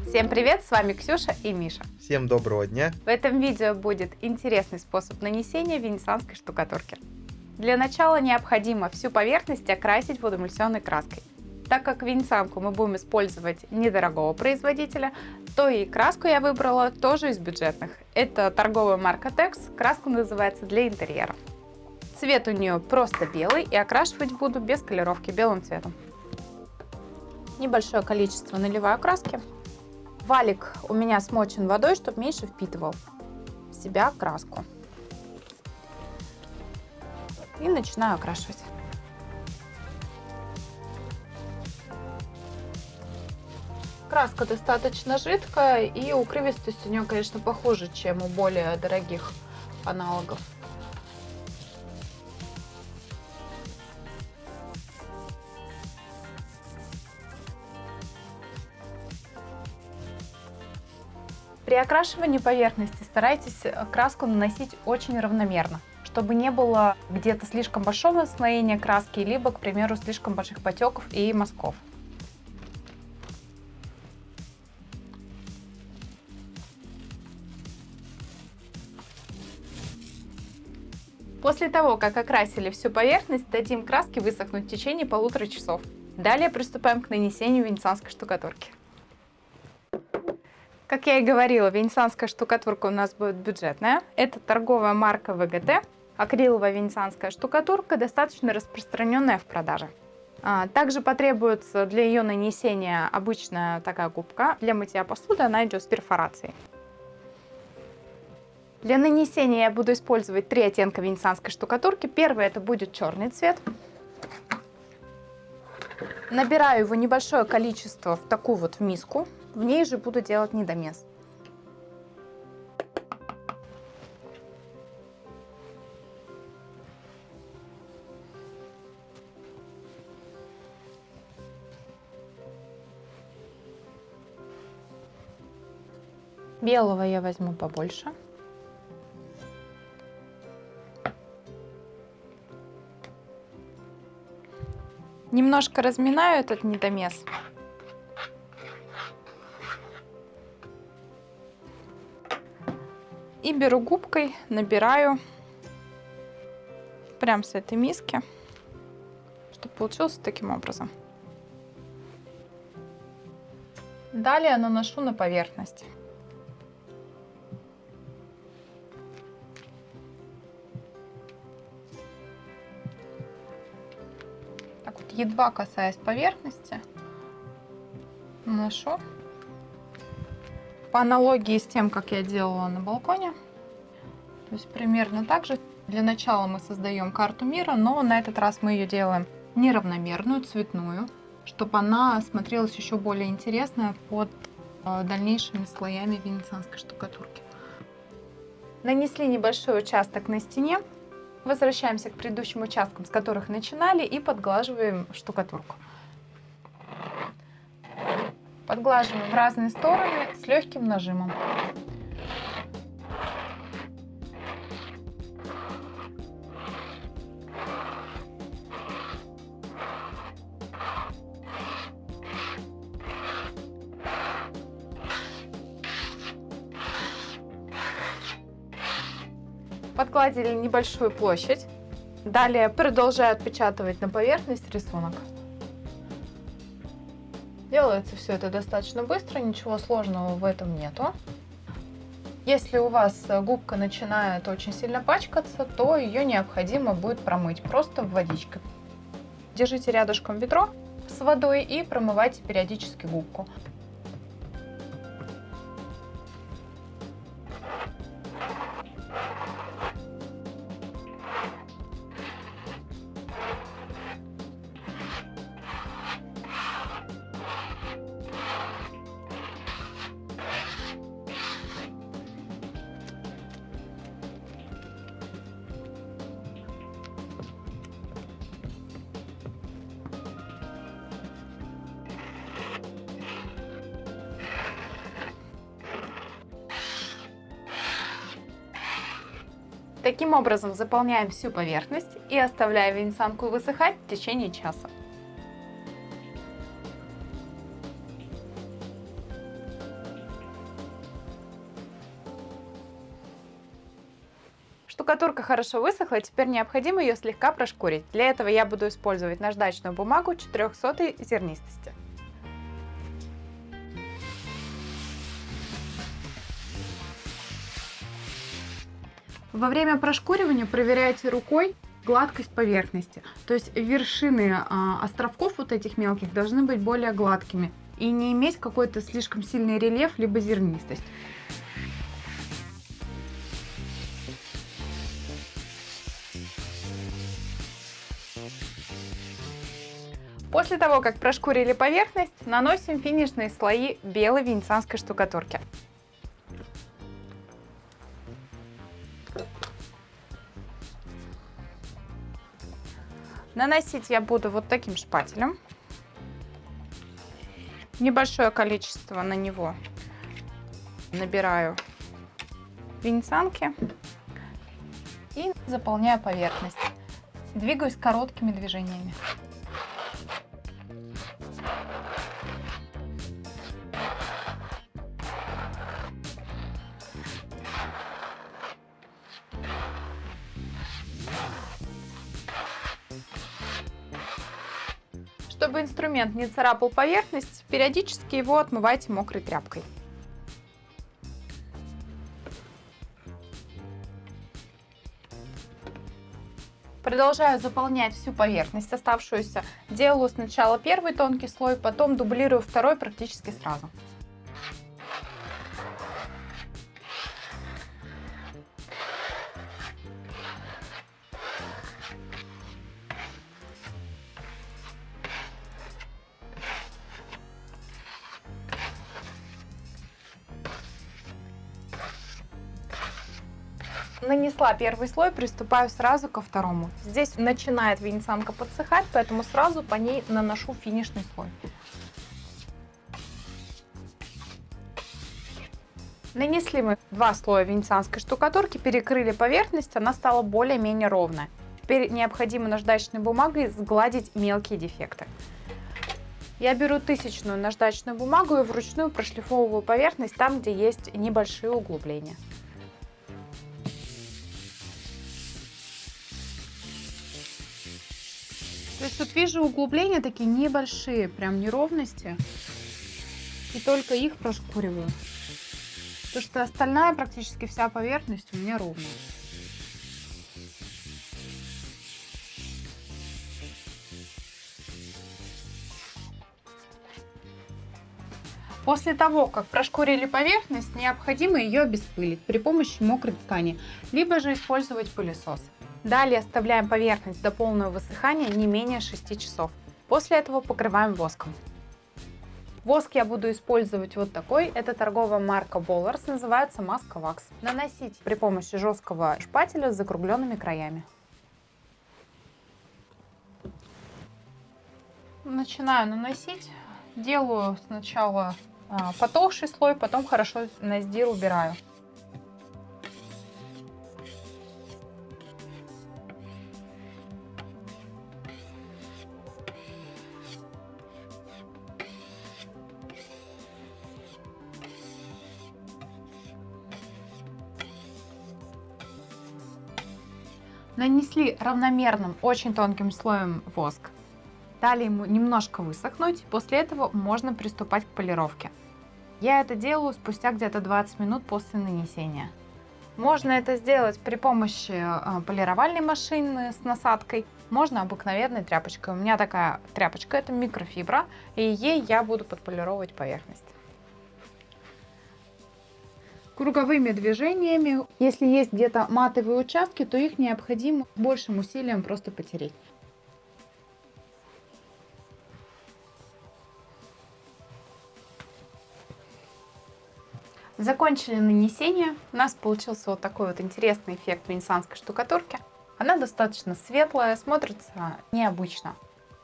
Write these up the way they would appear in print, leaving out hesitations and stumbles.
Всем привет, с вами Ксюша и Миша. Всем доброго дня! В этом видео будет интересный способ нанесения венецианской штукатурки. Для начала необходимо всю поверхность окрасить водоэмульсионной краской. Так как венецианку мы будем использовать недорогого производителя, то и краску я выбрала тоже из бюджетных. Это торговая марка Tex, краска называется для интерьера. Цвет у нее просто белый, и окрашивать буду без колировки белым цветом. Небольшое количество наливаю краски. Валик у меня смочен водой, чтобы меньше впитывал в себя краску. И начинаю окрашивать. Краска достаточно жидкая, и укрывистость у нее, конечно, похуже, чем у более дорогих аналогов. При окрашивании поверхности старайтесь краску наносить очень равномерно, чтобы не было где-то слишком большого наслоения краски, либо, к примеру, слишком больших потеков и мазков. После того, как окрасили всю поверхность, дадим краске высохнуть в течение 1,5 часа. Далее приступаем к нанесению венецианской штукатурки. Как я и говорила, венецианская штукатурка у нас будет бюджетная. Это торговая марка ВГТ. Акриловая венецианская штукатурка, достаточно распространенная в продаже. Также потребуется для ее нанесения обычная такая губка. Для мытья посуды она идет с перфорацией. Для нанесения я буду использовать 3 оттенка венецианской штукатурки. Первый это будет черный цвет. Набираю его небольшое количество в такую вот миску. В ней же буду делать недомес. Белого я возьму побольше. Немножко разминаю этот недомес. И беру губкой, набираю прям с этой миски, чтобы получилось таким образом. Далее наношу на поверхность. Так вот, едва касаясь поверхности, наношу. По аналогии с тем, как я делала на балконе. То есть примерно так же. Для начала мы создаем карту мира, но на этот раз мы ее делаем неравномерную, цветную, чтобы она смотрелась еще более интересно под дальнейшими слоями венецианской штукатурки. Нанесли небольшой участок на стене. Возвращаемся к предыдущим участкам, с которых начинали, и подглаживаем штукатурку. Подглаживаем в разные стороны с легким нажимом. Подгладили небольшую площадь. Далее продолжаю отпечатывать на поверхность рисунок. Делается все это достаточно быстро, ничего сложного в этом нету. Если у вас губка начинает очень сильно пачкаться, то ее необходимо будет промыть просто в водичке. Держите рядышком ведро с водой и промывайте периодически губку. Таким образом заполняем всю поверхность и оставляем венецианку высыхать в течение часа. Штукатурка хорошо высохла, теперь необходимо ее слегка прошкурить. Для этого я буду использовать наждачную бумагу 400 зернистости. Во время прошкуривания проверяйте рукой гладкость поверхности. То есть вершины островков вот этих мелких должны быть более гладкими и не иметь какой-то слишком сильный рельеф либо зернистость. После того, как прошкурили поверхность, наносим финишные слои белой венецианской штукатурки. Наносить я буду вот таким шпателем. Небольшое количество на него набираю венецианки и заполняю поверхность. Двигаюсь короткими движениями. Чтобы инструмент не царапал поверхность, периодически его отмывайте мокрой тряпкой. Продолжаю заполнять всю поверхность оставшуюся. Делаю сначала первый тонкий слой, потом дублирую второй практически сразу. Нанесла первый слой, приступаю сразу ко второму. Здесь начинает венецианка подсыхать, поэтому сразу по ней наношу финишный слой. Нанесли мы 2 слоя венецианской штукатурки, перекрыли поверхность, она стала более-менее ровная. Теперь необходимо наждачной бумагой сгладить мелкие дефекты. Я беру 1000-ную наждачную бумагу и вручную прошлифовываю поверхность там, где есть небольшие углубления. То есть тут вижу углубления такие небольшие, прям неровности, и только их прошкуриваю. Потому что остальная практически вся поверхность у меня ровная. После того, как прошкурили поверхность, необходимо ее обеспылить при помощи мокрой ткани, либо же использовать пылесос. Далее оставляем поверхность до полного высыхания не менее 6 часов. После этого покрываем воском. Воск я буду использовать вот такой. Это торговая марка Bollar's, называется маска вакс. Наносить при помощи жесткого шпателя с закругленными краями. Начинаю наносить. Делаю сначала потолще слой, потом хорошо на сдир убираю. Нанесли равномерным, очень тонким слоем воск. Дали ему немножко высохнуть, после этого можно приступать к полировке. Я это делаю спустя где-то 20 минут после нанесения. Можно это сделать при помощи полировальной машины с насадкой, можно обыкновенной тряпочкой. У меня такая тряпочка, это микрофибра, и ей я буду подполировать поверхность. Круговыми движениями. Если есть где-то матовые участки, то их необходимо большим усилием просто потереть. Закончили нанесение. У нас получился вот такой вот интересный эффект венецианской штукатурки. Она достаточно светлая, смотрится необычно.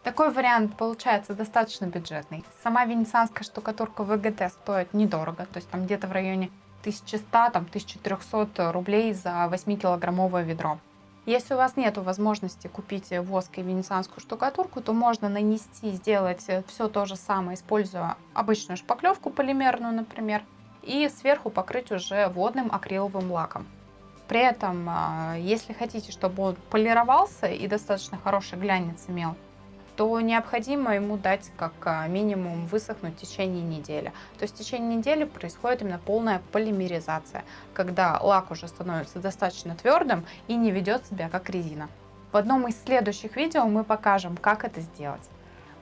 Такой вариант получается достаточно бюджетный. Сама венецианская штукатурка ВГТ стоит недорого, то есть там где-то в районе 1100, там, 1300 рублей за 8-килограммовое ведро. Если у вас нет возможности купить воск и венецианскую штукатурку, то можно нанести, сделать все то же самое, используя обычную шпаклевку полимерную, например, и сверху покрыть уже водным акриловым лаком. При этом, если хотите, чтобы он полировался и достаточно хороший глянец имел, то необходимо ему дать как минимум высохнуть в течение недели. То есть в течение недели происходит именно полная полимеризация, когда лак уже становится достаточно твердым и не ведет себя как резина. В одном из следующих видео мы покажем, как это сделать.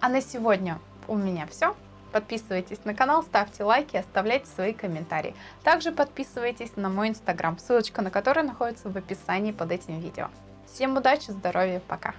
А на сегодня у меня все. Подписывайтесь на канал, ставьте лайки, оставляйте свои комментарии. Также подписывайтесь на мой инстаграм, ссылочка на который находится в описании под этим видео. Всем удачи, здоровья, пока!